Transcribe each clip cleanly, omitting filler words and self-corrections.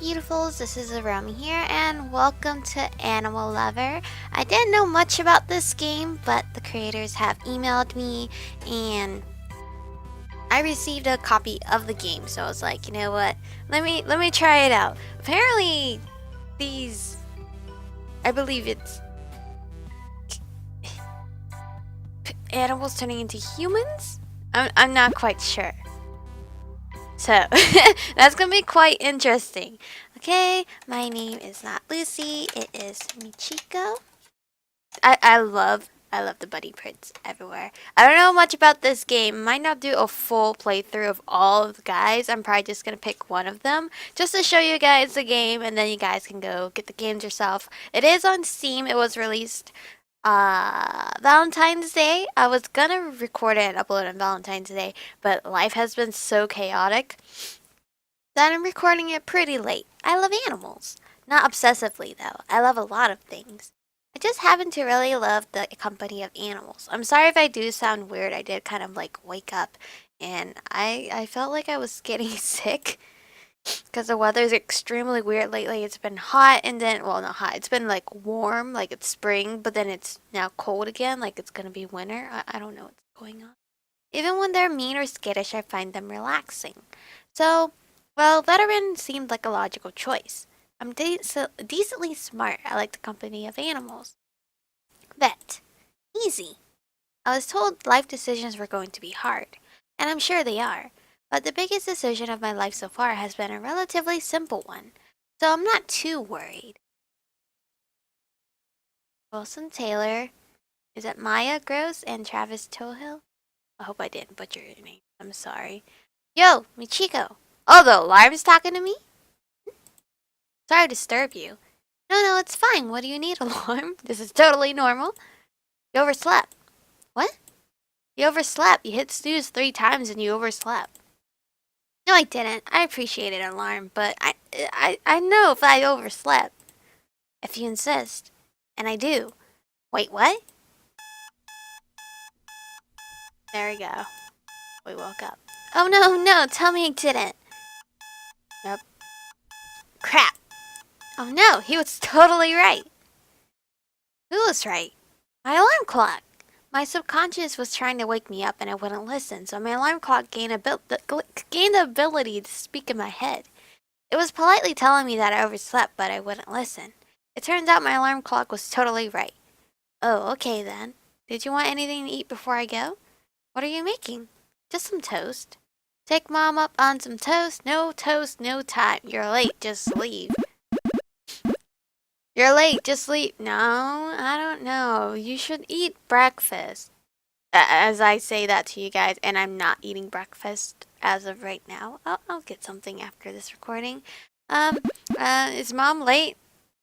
beautifuls, this is Aromi here, and welcome to Animal Lover. I didn't know much about this game, but the creators have emailed me, and I received a copy of the game, so I was like, you know what, let me try it out. Apparently, these, I believe it's animals turning into humans? I'm not quite sure. So, that's gonna be quite interesting. Okay, my name is not Lucy, it is Michiko. I love the buddy prints everywhere. I don't know much about this game. Might not do a full playthrough of all of the guys. I'm probably just gonna pick one of them just to show you guys the game, and then you guys can go get the games yourself. It is on Steam. It was released Valentine's Day. I was gonna record it and upload it on Valentine's Day, but life has been so chaotic that I'm recording it pretty late. I love animals. Not obsessively, though. I love a lot of things. I just happen to really love the company of animals. I'm sorry if I do sound weird. I did kind of like wake up and I felt like I was getting sick because the weather's extremely weird lately. It's been hot and then, well, not hot. It's been like warm, like it's spring, but then it's now cold again, like it's gonna be winter. I don't know what's going on. Even when they're mean or skittish, I find them relaxing. So, well, veteran seemed like a logical choice. I'm decently smart. I like the company of animals. Vet. Easy. I was told life decisions were going to be hard, and I'm sure they are. But the biggest decision of my life so far has been a relatively simple one, so I'm not too worried. Wilson Taylor. Is it Maya Gross and Travis Tohill? I hope I didn't butcher your name. I'm sorry. Yo, Michiko. Oh, the alarm's talking to me? Sorry to disturb you. No, it's fine. What do you need, alarm? This is totally normal. You overslept. What? You overslept. You hit snooze 3 times and you overslept. No, I didn't. I appreciate it, alarm, but I know if I overslept. If you insist. And I do. Wait, what? There we go. We woke up. Oh, no, tell me I didn't. Nope. Crap. Oh no, he was totally right. Who was right? My alarm clock. My subconscious was trying to wake me up and I wouldn't listen, so my alarm clock gained the ability to speak in my head. It was politely telling me that I overslept, but I wouldn't listen. It turns out my alarm clock was totally right. Oh, okay then. Did you want anything to eat before I go? What are you making? Just some toast. Take Mom up on some toast. No toast, no time. You're late, just leave. You're late, just sleep. No, I don't know. You should eat breakfast. As I say that to you guys, and I'm not eating breakfast as of right now. I'll get something after this recording. Is Mom late?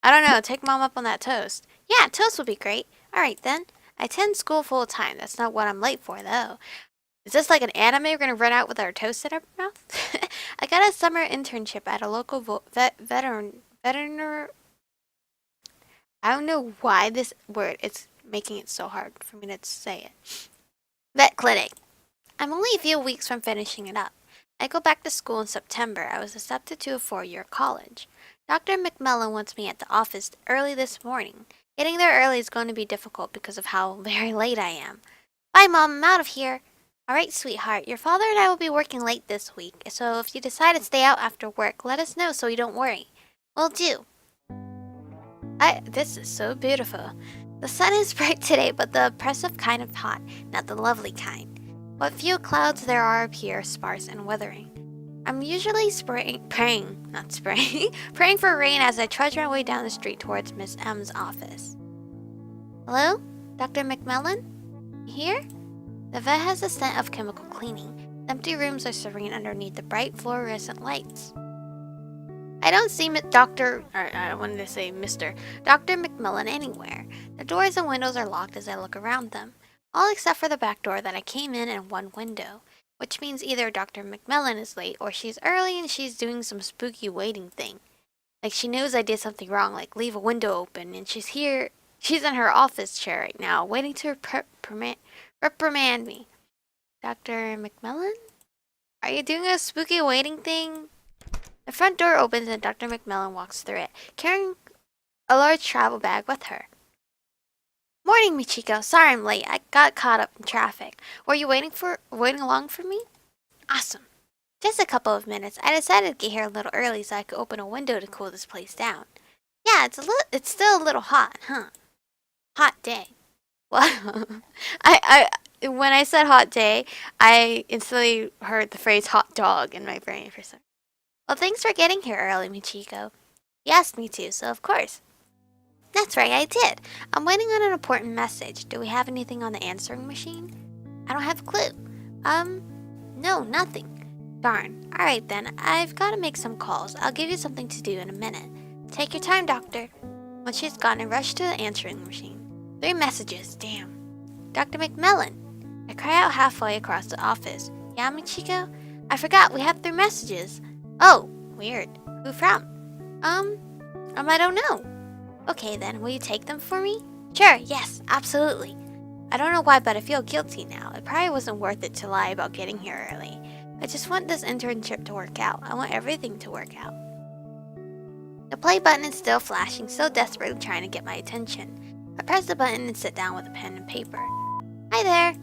I don't know. Take Mom up on that toast. Yeah, toast would be great. Alright then. I attend school full time. That's not what I'm late for, though. Is this like an anime? We're gonna run out with our toast in our mouth? I got a summer internship at a local veterinary. I don't know why this word is making it so hard for me to say it. Vet clinic. I'm only a few weeks from finishing it up. I go back to school in September. I was accepted to a 4-year college. Dr. McMillan wants me at the office early this morning. Getting there early is going to be difficult because of how very late I am. Bye, Mom. I'm out of here. All right, sweetheart. Your father and I will be working late this week, so if you decide to stay out after work, let us know so you don't worry. Will do. This is so beautiful. The sun is bright today, but the oppressive kind of hot, not the lovely kind. What few clouds there are appear sparse and withering. I'm usually praying for rain as I trudge my way down the street towards Miss M's office. Hello? Dr. McMillan? Here? The vet has a scent of chemical cleaning. The empty rooms are serene underneath the bright fluorescent lights. I don't see Dr. McMillan anywhere. The doors and windows are locked as I look around them, all except for the back door that I came in and one window, which means either Dr. McMillan is late or she's early and she's doing some spooky waiting thing. Like she knows I did something wrong, like leave a window open, and she's in her office chair right now, waiting to reprimand me. Dr. McMillan? Are you doing a spooky waiting thing? The front door opens and Dr. McMillan walks through it, carrying a large travel bag with her. Morning, Michiko. Sorry I'm late. I got caught up in traffic. Were you waiting along for me? Awesome. Just a couple of minutes. I decided to get here a little early so I could open a window to cool this place down. Yeah, it's still a little hot, huh? Hot day. Well, when I said hot day, I instantly heard the phrase hot dog in my brain for some. Well, thanks for getting here early, Michiko. You asked me to, so of course. That's right, I did. I'm waiting on an important message. Do we have anything on the answering machine? I don't have a clue. No, nothing. Darn. Alright then, I've got to make some calls. I'll give you something to do in a minute. Take your time, Doctor. When she's gone, I rush to the answering machine. 3 messages, damn. Dr. McMillan. I cry out halfway across the office. Yeah, Michiko? I forgot, we have 3 messages. Oh, weird. Who from? I don't know. Okay then, will you take them for me? Sure, yes, absolutely. I don't know why, but I feel guilty now. It probably wasn't worth it to lie about getting here early. I just want this internship to work out. I want everything to work out. The play button is still flashing, so desperately trying to get my attention. I press the button and sit down with a pen and paper. Hi there,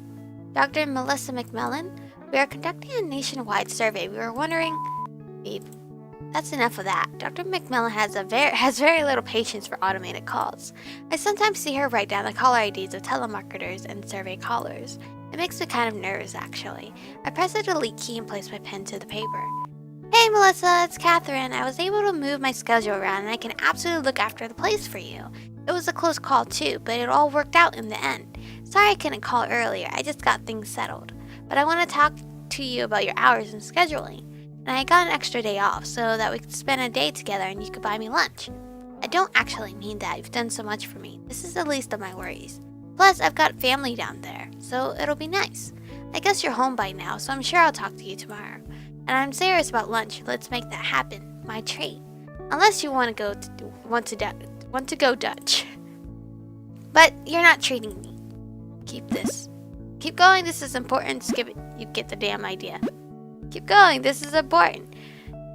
Dr. Melissa McMillan. We are conducting a nationwide survey. We were wondering... Beep. That's enough of that. Dr. McMillan has very little patience for automated calls. I sometimes see her write down the caller IDs of telemarketers and survey callers. It makes me kind of nervous, actually. I press the delete key and place my pen to the paper. Hey, Melissa, it's Catherine. I was able to move my schedule around and I can absolutely look after the place for you. It was a close call too, but it all worked out in the end. Sorry I couldn't call earlier. I just got things settled. But I want to talk to you about your hours and scheduling. And I got an extra day off so that we could spend a day together and you could buy me lunch. I don't actually mean that. You've done so much for me. This is the least of my worries. Plus, I've got family down there, so it'll be nice. I guess you're home by now, so I'm sure I'll talk to you tomorrow. And I'm serious about lunch. Let's make that happen. My treat. Unless you want to go Dutch. But you're not treating me. Keep this. Keep going. This is important. Skip it. You get the damn idea. Keep going, this is important.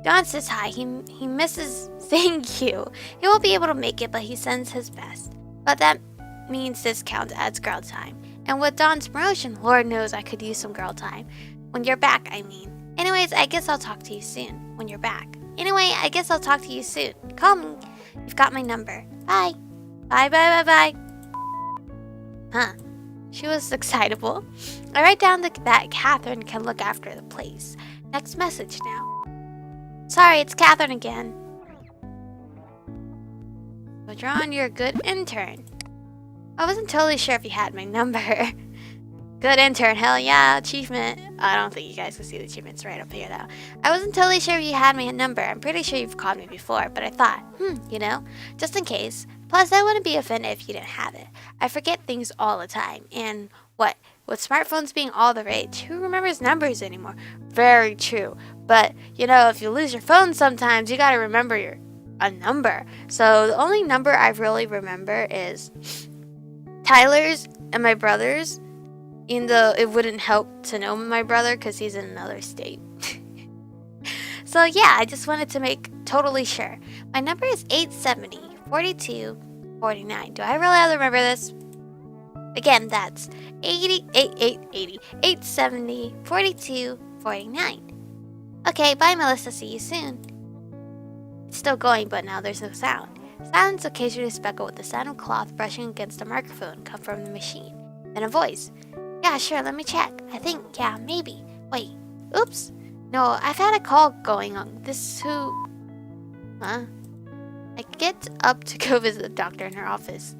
Don says hi. He misses thank you. He won't be able to make it, but he sends his best. But that means this counts as girl time. And with Don's promotion, Lord knows I could use some girl time. When you're back, I mean. Anyways, I guess I'll talk to you soon. When you're back. Anyway, I guess I'll talk to you soon. Call me. You've got my number. Bye. Bye, bye, bye, bye. Huh. She was excitable. I write down that Catherine can look after the place. Next message now. Sorry, it's Catherine again. John, you're a good intern. I wasn't totally sure if you had my number. Good intern, hell yeah, achievement. I don't think you guys can see the achievements right up here though. I wasn't totally sure if you had my number. I'm pretty sure you've called me before, but I thought, just in case. Plus, I wouldn't be offended if you didn't have it. I forget things all the time. And with smartphones being all the rage, who remembers numbers anymore? Very true. But, if you lose your phone sometimes, you gotta remember a number. So the only number I really remember is Tyler's and my brother's. Even though it wouldn't help to know my brother because he's in another state. So yeah, I just wanted to make totally sure. My number is 870 42 49. Do I really have to remember this? Again, that's 870 42 49. Okay, bye Melissa, see you soon. It's still going, but now there's no sound. Silence occasionally speckled with the sound of cloth brushing against the microphone come from the machine. Then a voice. Yeah, sure, let me check. I think, yeah, maybe. Wait, oops. No, I've had a call going on. This who... Huh? I get up to go visit the doctor in her office.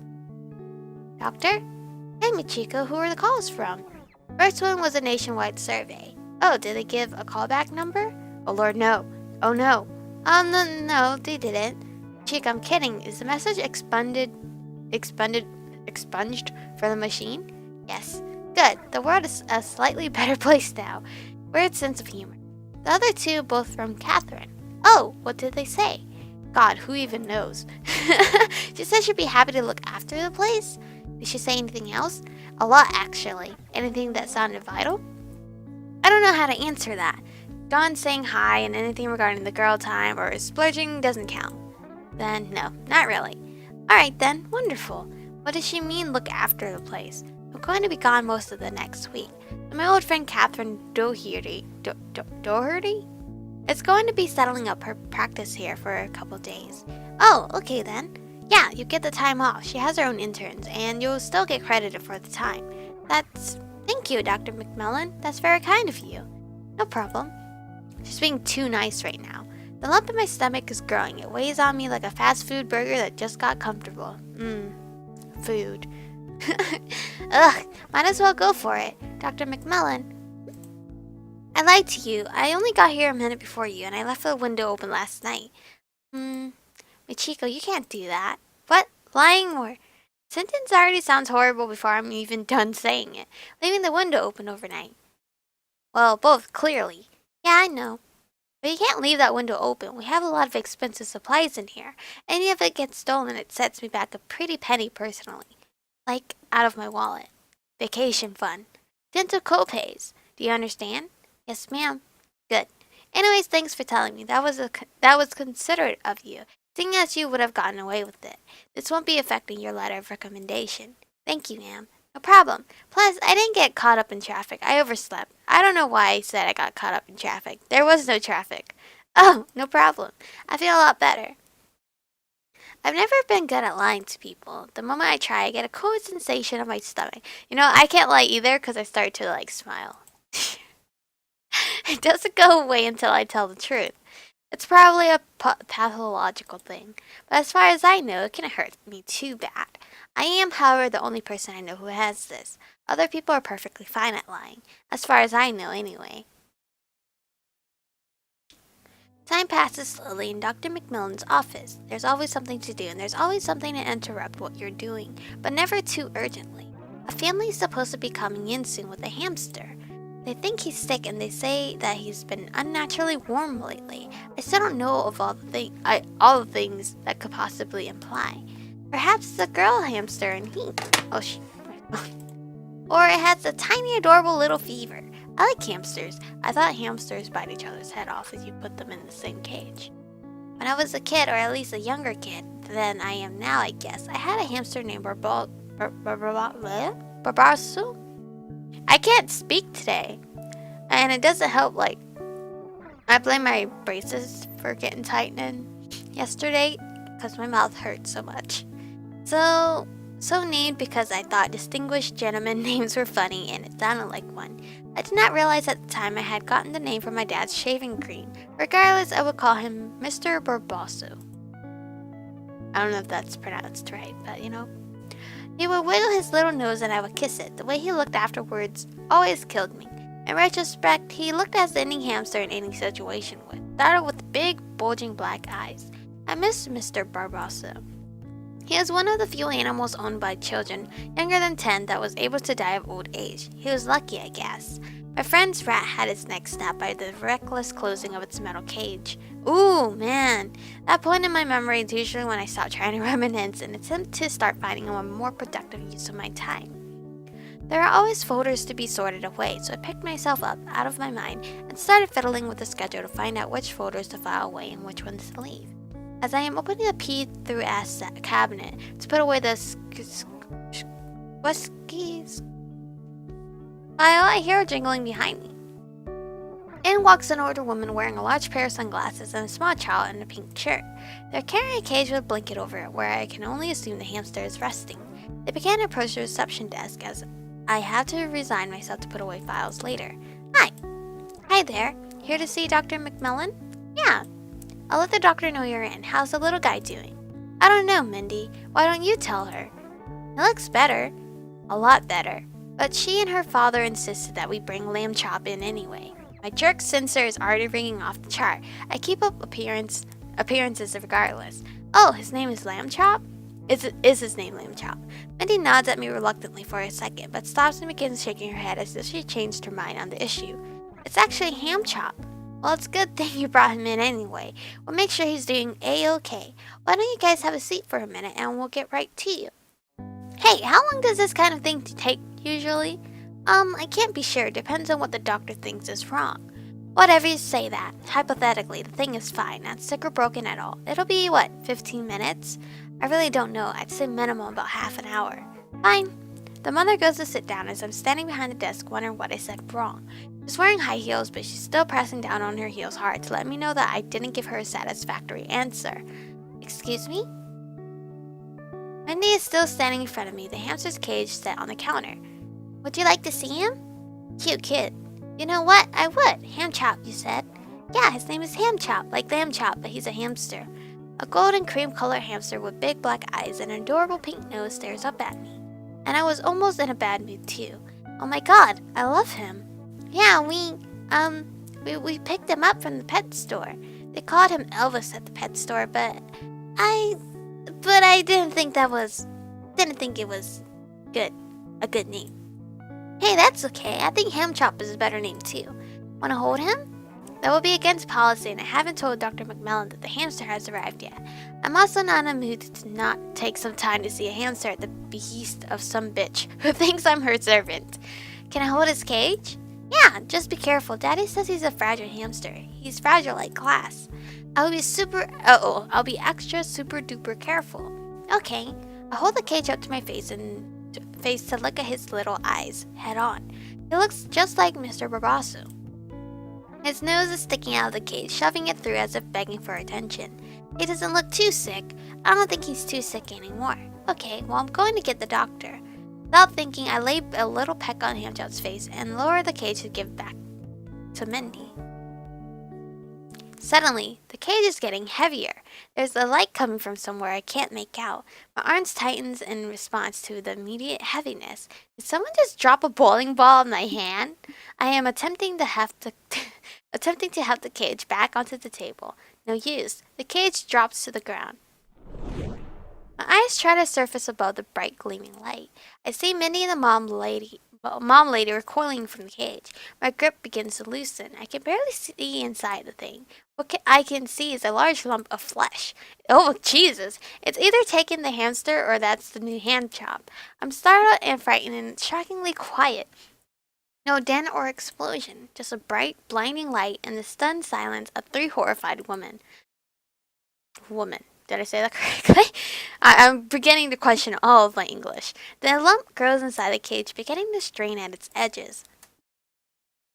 Doctor? Hey, Michiko, who are the calls from? First one was a nationwide survey. Oh, did they give a callback number? Oh, Lord, no. Oh, no. No, they didn't. Chick, I'm kidding. Is the message expunged for the machine? Yes. Good. The world is a slightly better place now. Weird sense of humor. The other two both from Catherine. Oh, what did they say? God, who even knows? She said she'd be happy to look after the place. Did she say anything else? A lot, actually. Anything that sounded vital? I don't know how to answer that. gone saying hi and anything regarding the girl time or splurging doesn't count. Then no, not really. Alright then, wonderful. What does she mean look after the place? I'm going to be gone most of the next week. And my old friend Catherine Doherty is going to be settling up her practice here for a couple days. Oh, okay then. Yeah, you get the time off. She has her own interns, and you'll still get credited for the time. Thank you, Dr. McMillan. That's very kind of you. No problem. She's being too nice right now. The lump in my stomach is growing. It weighs on me like a fast food burger that just got comfortable. Food. Ugh, might as well go for it. Dr. McMillan. I lied to you. I only got here a minute before you, and I left the window open last night. Michiko, you can't do that. What? Lying or... Sentence already sounds horrible before I'm even done saying it. Leaving the window open overnight. Well, both, clearly. Yeah, I know. But you can't leave that window open. We have a lot of expensive supplies in here. Any of it gets stolen, it sets me back a pretty penny personally. Like, out of my wallet. Vacation fund. Dental co-pays. Do you understand? Yes, ma'am. Good. Anyways, thanks for telling me. That was considerate of you, seeing as you would have gotten away with it. This won't be affecting your letter of recommendation. Thank you, ma'am. No problem. Plus, I didn't get caught up in traffic. I overslept. I don't know why I said I got caught up in traffic. There was no traffic. Oh, no problem. I feel a lot better. I've never been good at lying to people. The moment I try, I get a cold sensation on my stomach. I can't lie either because I start to, smile. It doesn't go away until I tell the truth. It's probably a pathological thing, but as far as I know, it can't hurt me too bad. I am, however, the only person I know who has this. Other people are perfectly fine at lying, as far as I know anyway. Time passes slowly in Dr. McMillan's office. There's always something to do, and there's always something to interrupt what you're doing, but never too urgently. A family is supposed to be coming in soon with a hamster. They think he's sick, and they say that he's been unnaturally warm lately. I still don't know of all the things that could possibly imply. Perhaps it's a girl hamster and he... Oh, or it has a tiny, adorable little fever. I like hamsters. I thought hamsters bite each other's head off if you put them in the same cage. When I was a kid, or at least a younger kid than I am now, I guess, I had a hamster named Barbasu. I can't speak today. And it doesn't help, I blame my braces for getting tightened yesterday because my mouth hurt so much. So named because I thought distinguished gentleman names were funny and it sounded like one. I did not realize at the time I had gotten the name from my dad's shaving cream. Regardless, I would call him Mr. Barbasu. I don't know if that's pronounced right, but He would wiggle his little nose and I would kiss it. The way he looked afterwards always killed me. In retrospect, he looked as any hamster in any situation would. Started with big, bulging black eyes. I miss Mr. Barbasu. He is one of the few animals owned by children younger than 10 that was able to die of old age. He was lucky, I guess. My friend's rat had its neck snapped by the reckless closing of its metal cage. Ooh, man. That point in my memory is usually when I stop trying to reminisce and attempt to start finding a more productive use of my time. There are always folders to be sorted away, so I picked myself up out of my mind and started fiddling with the schedule to find out which folders to file away and which ones to leave. As I am opening the P-through-S cabinet to put away the whiskies file, I hear a jingling behind me. In walks an older woman wearing a large pair of sunglasses and a small child in a pink shirt. They're carrying a cage with a blanket over it, where I can only assume the hamster is resting. They began to approach the reception desk as I had to resign myself to put away files later. Hi. Hi there. Here to see Dr. McMillan? Yeah. I'll let the doctor know you're in. How's the little guy doing? I don't know, Mindy. Why don't you tell her? It looks better. A lot better. But she and her father insisted that we bring lamb chop in anyway. My jerk sensor is already ringing off the chart. I keep up appearances regardless. Oh, his name is Lamb Chop? Is his name Lamb Chop? Mindy nods at me reluctantly for a second, but stops and begins shaking her head as if she changed her mind on the issue. It's actually Ham Chop. Well, it's a good thing you brought him in anyway. We'll make sure he's doing A-okay. Why don't you guys have a seat for a minute and we'll get right to you. Hey, how long does this kind of thing take usually? I can't be sure. Depends on what the doctor thinks is wrong. Whatever you say that. Hypothetically, the thing is fine, not sick or broken at all. It'll be, what, 15 minutes? I really don't know. I'd say minimum about half an hour. Fine. The mother goes to sit down as I'm standing behind the desk wondering what I said wrong. She's wearing high heels, but she's still pressing down on her heels hard to let me know that I didn't give her a satisfactory answer. Excuse me? Mindy is still standing in front of me, the hamster's cage set on the counter. Would you like to see him? Cute kid. You know what? I would. Ham Chop, you said. Yeah, his name is Ham Chop, like Lamb Chop, but he's a hamster. A golden cream-colored hamster with big black eyes and an adorable pink nose stares up at me. And I was almost in a bad mood too. Oh my god, I love him. Yeah, we picked him up from the pet store. They called him Elvis at the pet store, but I didn't think it was a good name. Hey, that's okay. I think Ham Chop is a better name too. Wanna hold him? That will be against policy, and I haven't told Dr. McMillan that the hamster has arrived yet. I'm also not in a mood to not take some time to see a hamster at the behest of some bitch who thinks I'm her servant. Can I hold his cage? Yeah, just be careful. Daddy says he's a fragile hamster. He's fragile like glass. I'll be extra super duper careful. Okay. I hold the cage up to my face to look at his little eyes head on. He looks just like Mr. Barbasso. His nose is sticking out of the cage, shoving it through as if begging for attention. He doesn't look too sick. I don't think he's too sick anymore. Okay, well, I'm going to get the doctor. Without thinking, I lay a little peck on Hamchop's face and lower the cage to give back to Mindy. Suddenly, the cage is getting heavier. There's a light coming from somewhere I can't make out. My arms tighten in response to the immediate heaviness. Did someone just drop a bowling ball in my hand? I am attempting to have the cage back onto the table. No use. The cage drops to the ground. My eyes try to surface above the bright gleaming light. I see Mindy and the mom lady recoiling from the cage. My grip begins to loosen. I can barely see inside the thing. What I can see is a large lump of flesh. Oh, Jesus! It's either taking the hamster or that's the new Ham Chop. I'm startled and frightened and shockingly quiet. No dent or explosion, just a bright, blinding light and the stunned silence of three horrified women. Did I say that correctly? I'm beginning to question all of my English. The lump grows inside the cage, beginning to strain at its edges.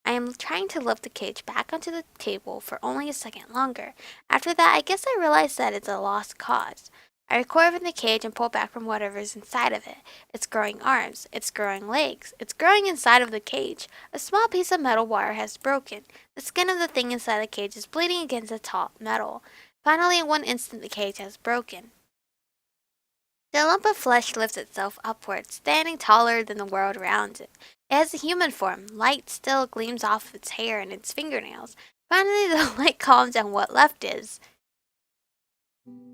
I am trying to lift the cage back onto the table for only a second longer. After that, I guess I realize that it's a lost cause. I recoil from the cage and pull back from whatever's inside of it. It's growing arms. It's growing legs. It's growing inside of the cage. A small piece of metal wire has broken. The skin of the thing inside the cage is bleeding against the taut metal. Finally, in one instant, the cage has broken. The lump of flesh lifts itself upward, standing taller than the world around it. It has a human form. Light still gleams off its hair and its fingernails. Finally, the light calms and what left is...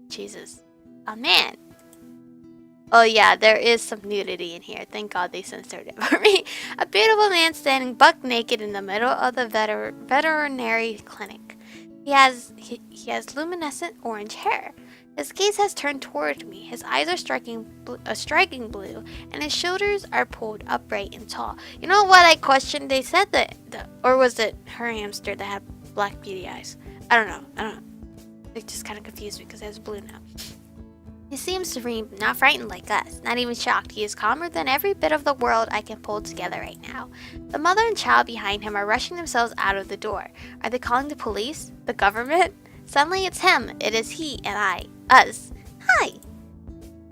Jesus. A man. Oh yeah, there is some nudity in here. Thank God they censored it for me. A beautiful man standing buck naked in the middle of the veterinary clinic. He has luminescent orange hair. His gaze has turned toward me. His eyes are striking blue, and his shoulders are pulled upright and tall. You know what I questioned? They said or was it her hamster that had black beady eyes? I don't know. It just kind of confused me because it has blue now. He seems serene, not frightened like us, not even shocked. He is calmer than every bit of the world I can pull together right now. The mother and child behind him are rushing themselves out of the door. Are they calling the police? The government? Suddenly it's him. It is he and us. Hi.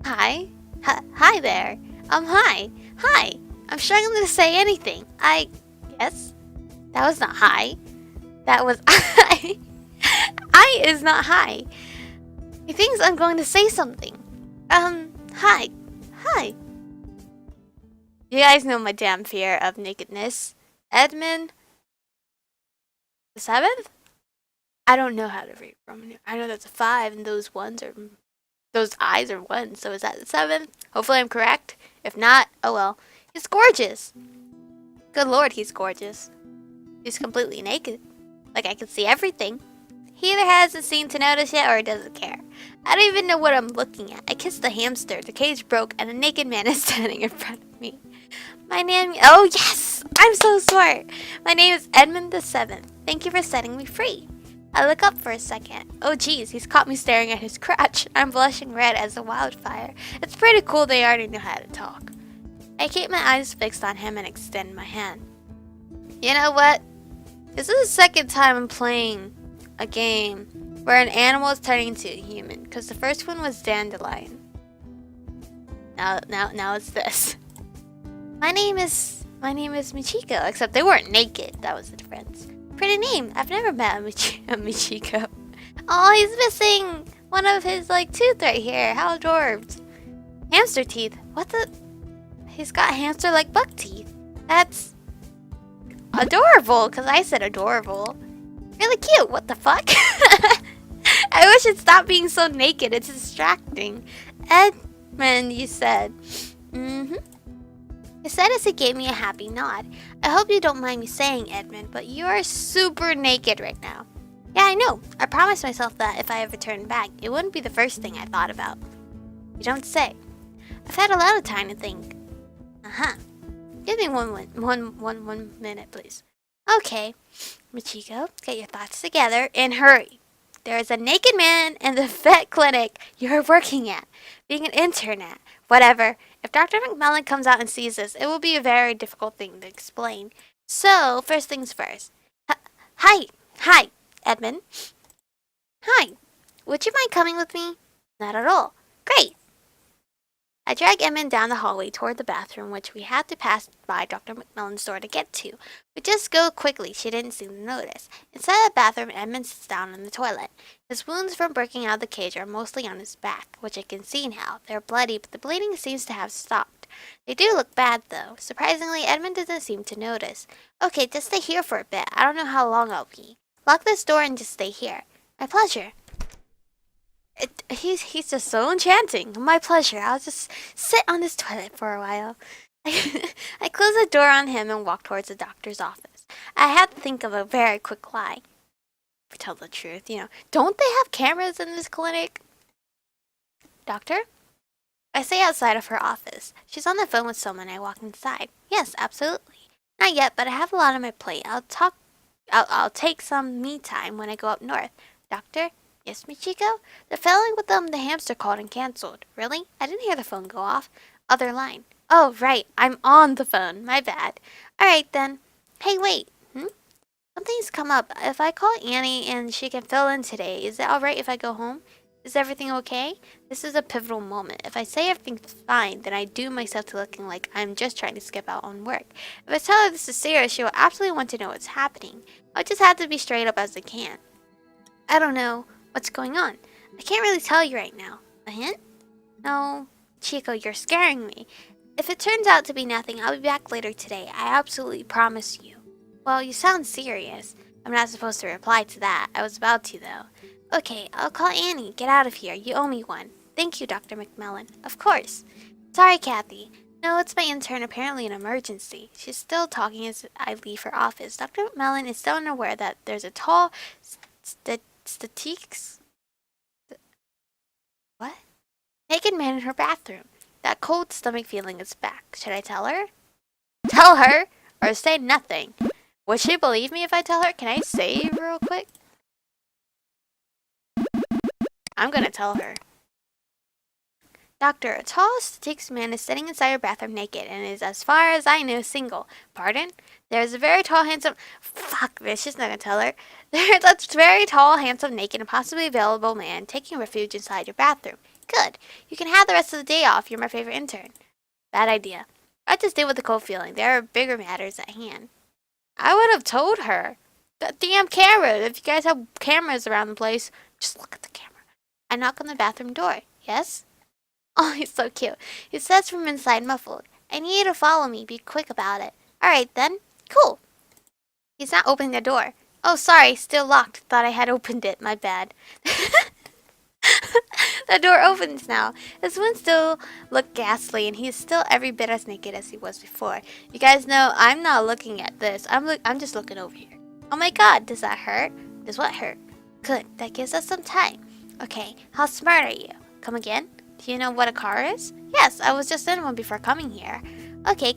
Hi. Hi there. Hi. Hi. I'm struggling to say anything. Yes. That was not hi. That was I. I is not hi. He thinks I'm going to say something. Hi. Hi. You guys know my damn fear of nakedness. Edmund. The 7th? I don't know how to read Roman. I know that's a 5 and those eyes are 1. So is that the 7th? Hopefully I'm correct. If not, oh well. He's gorgeous. Good lord, he's gorgeous. He's completely naked. Like I can see everything. He either hasn't seen to notice yet or doesn't care. I don't even know what I'm looking at. I kissed the hamster, the cage broke, and a naked man is standing in front of me. My name... Oh, yes! I'm so smart! My name is Edmund the Seventh. Thank you for setting me free. I look up for a second. Oh, geez, he's caught me staring at his crotch. I'm blushing red as a wildfire. It's pretty cool they already know how to talk. I keep my eyes fixed on him and extend my hand. You know what? This is the second time I'm playing a game where an animal is turning into a human, because the first one was Dandelion. Now it's this. My name is Michiko, except they weren't naked. That was the difference. Pretty name. I've never met a Michiko. Oh, he's missing one of his tooth right here. How adorable. Hamster teeth. What the? He's got hamster-like buck teeth. That's adorable, because I said adorable. Really cute. What the fuck? I wish it'd stop being so naked. It's distracting. Edmund, you said. He said as he gave me a happy nod. I hope you don't mind me saying, Edmund, but you are super naked right now. Yeah, I know. I promised myself that if I ever turned back, it wouldn't be the first thing I thought about. You don't say. I've had a lot of time to think. Give me one minute, please. Okay, Michiko, get your thoughts together and hurry. There is a naked man in the vet clinic you're working at, being an intern at, whatever. If Dr. McMillan comes out and sees this, it will be a very difficult thing to explain. So, first things first. Hi, Edmund. Hi, would you mind coming with me? Not at all. Great. I drag Edmund down the hallway toward the bathroom, which we had to pass by Dr. McMillan's door to get to. We just go quickly, she didn't seem to notice. Inside the bathroom, Edmund sits down in the toilet. His wounds from breaking out of the cage are mostly on his back, which I can see now. They're bloody, but the bleeding seems to have stopped. They do look bad, though. Surprisingly, Edmund doesn't seem to notice. Okay, just stay here for a bit. I don't know how long I'll be. Lock this door and just stay here. My pleasure. He's just so enchanting. My pleasure. I'll just sit on this toilet for a while. I close the door on him and walk towards the doctor's office. I had to think of a very quick lie. To tell the truth, don't they have cameras in this clinic? Doctor? I stay outside of her office. She's on the phone with someone. I walk inside. Yes, absolutely. Not yet, but I have a lot on my plate. I'll take some me time when I go up north. Doctor? Yes, Michiko? The fellow with the hamster called and canceled. Really? I didn't hear the phone go off. Other line. Oh, right. I'm on the phone. My bad. Alright, then. Hey, wait. Something's come up. If I call Annie and she can fill in today, is it alright if I go home? Is everything okay? This is a pivotal moment. If I say everything's fine, then I do myself to looking like I'm just trying to skip out on work. If I tell her this is serious, she will absolutely want to know what's happening. I just have to be straight up as I can. I don't know. What's going on? I can't really tell you right now. A hint? No. Chico, you're scaring me. If it turns out to be nothing, I'll be back later today. I absolutely promise you. Well, you sound serious. I'm not supposed to reply to that. I was about to, though. Okay, I'll call Annie. Get out of here. You owe me one. Thank you, Dr. McMillan. Of course. Sorry, Kathy. No, it's my intern. Apparently an emergency. She's still talking as I leave her office. Dr. McMillan is still unaware that there's a tall What? Naked man in her bathroom. That cold stomach feeling is back. Should I tell her? Tell her? Or say nothing? Would she believe me if I tell her? Can I save real quick? I'm gonna tell her. Doctor, a tall, petite man is sitting inside her bathroom naked and is, as far as I know, single. Pardon? There's a very tall, handsome... Fuck this, she's not gonna tell her. There's a very tall, handsome, naked, and possibly available man taking refuge inside your bathroom. Good. You can have the rest of the day off. You're my favorite intern. Bad idea. I just deal with the cold feeling. There are bigger matters at hand. I would have told her. The damn camera. If you guys have cameras around the place, just look at the camera. I knock on the bathroom door. Yes? Oh, he's so cute. He says from inside muffled. I need you to follow me. Be quick about it. Alright then. Cool. He's not opening the door. Oh, sorry. Still locked. Thought I had opened it. My bad. The door opens now. His wounds still look ghastly, and he's still every bit as naked as he was before. You guys know I'm not looking at this. I'm just looking over here. Oh my god, does that hurt? Does what hurt? Good, that gives us some time. Okay, how smart are you? Come again? Do you know what a car is? Yes, I was just in one before coming here. Okay,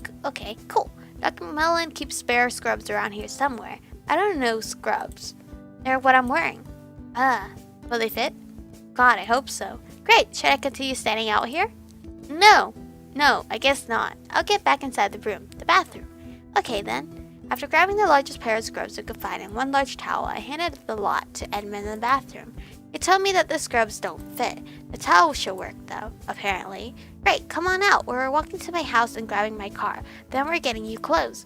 cool. Dr. Mellon keeps spare scrubs around here somewhere. I don't know scrubs. They're what I'm wearing. Will they fit? God, I hope so. Great, should I continue standing out here? No, I guess not. I'll get back inside the room, the bathroom. Okay then. After grabbing the largest pair of scrubs we could find and one large towel, I handed the lot to Edmund in the bathroom. He told me that the scrubs don't fit. The towel should work though, apparently. Great, come on out. We're walking to my house and grabbing my car. Then we're getting you clothes.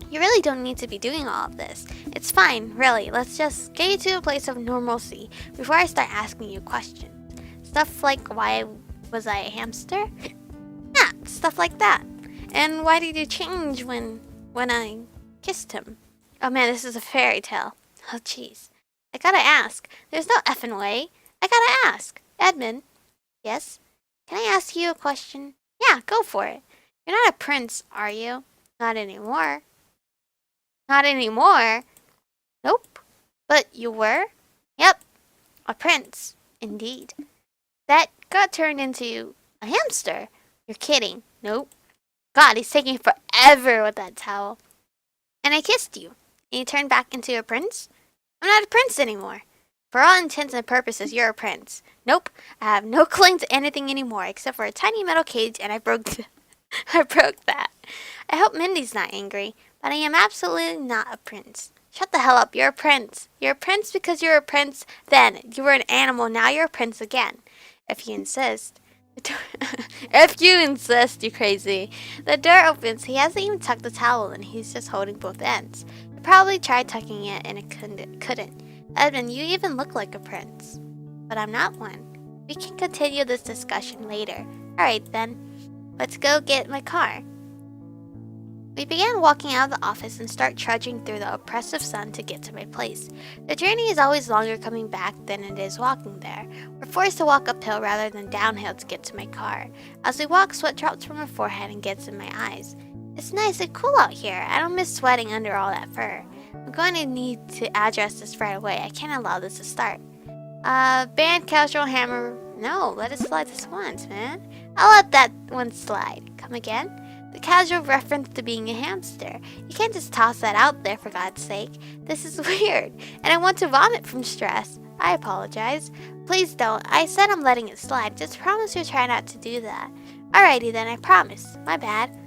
You really don't need to be doing all of this. It's fine, really. Let's just get you to a place of normalcy before I start asking you questions. Stuff like why was I a hamster? Yeah, stuff like that. And why did you change when I kissed him? Oh man, this is a fairy tale. Oh jeez. I gotta ask. There's no effing way. I gotta ask. Edmund. Yes? Can I ask you a question? Yeah, go for it. You're not a prince, are you? Not anymore. Not anymore? Nope. But you were? Yep. A prince. Indeed. That got turned into a hamster. You're kidding. Nope. God, he's taking forever with that towel. And I kissed you. And you turned back into a prince? I'm not a prince anymore. For all intents and purposes, you're a prince. Nope. I have no claim to anything anymore except for a tiny metal cage, and I broke that. I hope Mindy's not angry, but I am absolutely not a prince. Shut the hell up. You're a prince. You're a prince because you're a prince then. You were an animal, now you're a prince again. If you insist. If you insist, you crazy. The door opens. He hasn't even tucked the towel in. He's just holding both ends. He probably tried tucking it and it couldn't. Edmund, you even look like a prince. But I'm not one. We can continue this discussion later. Alright then. Let's go get my car. We began walking out of the office and start trudging through the oppressive sun to get to my place. The journey is always longer coming back than it is walking there. We're forced to walk uphill rather than downhill to get to my car. As we walk, sweat drops from my forehead and gets in my eyes. It's nice and cool out here. I don't miss sweating under all that fur. I'm going to need to address this right away. I can't allow this to start. Band, casual, hammer. No, let it slide this once, man. I'll let that one slide. Come again? The casual reference to being a hamster. You can't just toss that out there for God's sake. This is weird, and I want to vomit from stress. I apologize. Please don't. I said I'm letting it slide. Just promise you'll try not to do that. Alrighty then, I promise. My bad.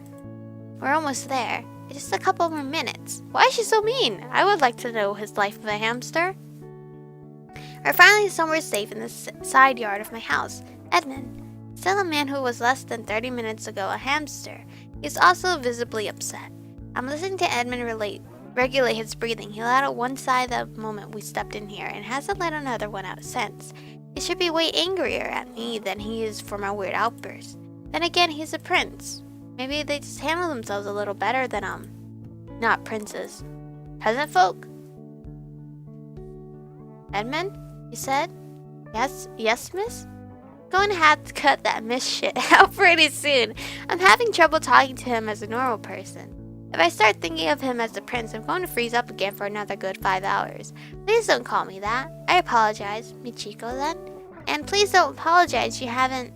We're almost there. Just a couple more minutes. Why is she so mean? I would like to know his life of a hamster. We're finally somewhere safe in the side yard of my house. Edmund. Still a man who was less than 30 minutes ago a hamster. He's also visibly upset. I'm listening to Edmund regulate his breathing. He let out one sigh the moment we stepped in here and hasn't let another one out since. He should be way angrier at me than he is for my weird outburst. Then again, he's a prince. Maybe they just handle themselves a little better than, not princes. Peasant folk? Edmund? You said? Yes, miss? Going to have to cut that miss shit out pretty soon. I'm having trouble talking to him as a normal person. If I start thinking of him as a prince, I'm going to freeze up again for another good 5 hours. Please don't call me that. I apologize, mi chico then. And please don't apologize, you haven't...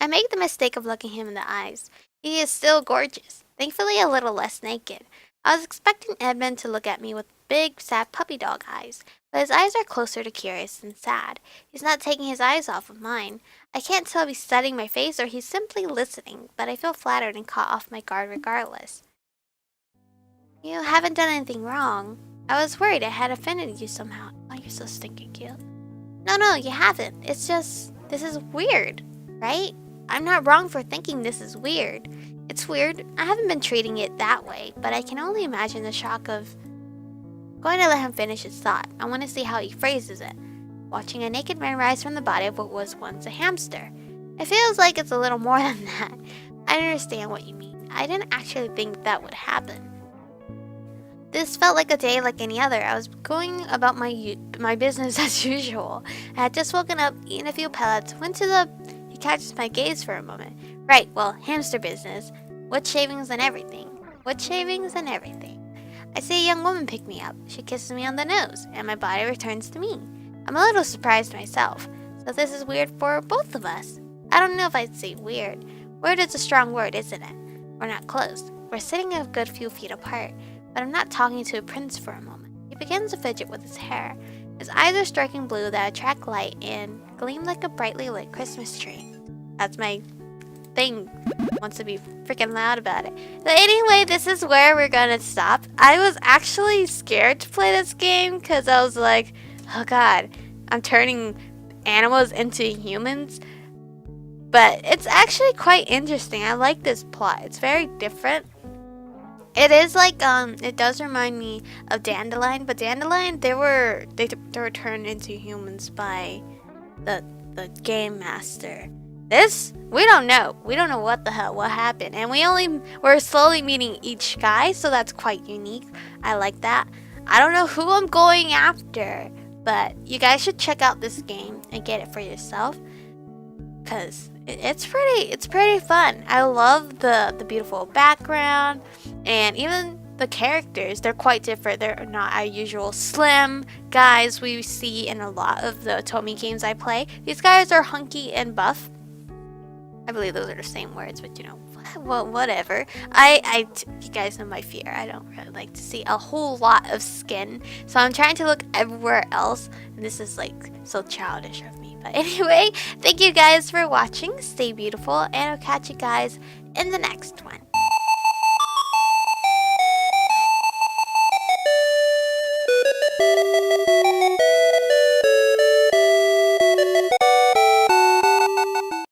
I make the mistake of looking him in the eyes. He is still gorgeous, thankfully a little less naked. I was expecting Edmund to look at me with big, sad puppy dog eyes, but his eyes are closer to curious than sad. He's not taking his eyes off of mine. I can't tell if he's studying my face or he's simply listening, but I feel flattered and caught off my guard regardless. You haven't done anything wrong. I was worried I had offended you somehow. Oh, you're so stinking cute. No, you haven't. It's just, this is weird, right? I'm not wrong for thinking this is weird. It's weird. I haven't been treating it that way, but I can only imagine the shock of... Going to let him finish his thought. I want to see how he phrases it. Watching a naked man rise from the body of what was once a hamster. It feels like it's a little more than that. I understand what you mean. I didn't actually think that would happen. This felt like a day like any other. I was going about my business as usual. I had just woken up, eaten a few pellets, went to the... He catches my gaze for a moment. Right, well, hamster business. Wood shavings and everything. I see a young woman pick me up. She kisses me on the nose, and my body returns to me. I'm a little surprised myself, so this is weird for both of us. I don't know if I'd say weird. Weird is a strong word, isn't it? We're not close. We're sitting a good few feet apart, but I'm not talking to a prince for a moment. He begins to fidget with his hair. His eyes are striking blue that attract light and gleam like a brightly lit Christmas tree. That's my thing. Wants to be freaking loud about it. But anyway, this is where we're gonna stop. I was actually scared to play this game because I was like, oh god, I'm turning animals into humans. But it's actually quite interesting. I like this plot. It's very different. It is like it does remind me of Dandelion, but Dandelion they were turned into humans by the game master. This we don't know. We don't know what happened, and we're slowly meeting each guy, so that's quite unique. I like that. I don't know who I'm going after, but you guys should check out this game and get it for yourself, cause it's pretty fun. I love the beautiful background, and even the characters, they're quite different. They're not our usual slim guys we see in a lot of the Tomy games I play. These guys are hunky and buff. I believe those are the same words, but you know, well, whatever. You guys know my fear. I don't really like to see a whole lot of skin, so I'm trying to look everywhere else, and this is like so childish of me. But anyway, thank you guys for watching. Stay beautiful, and I'll catch you guys in the next one.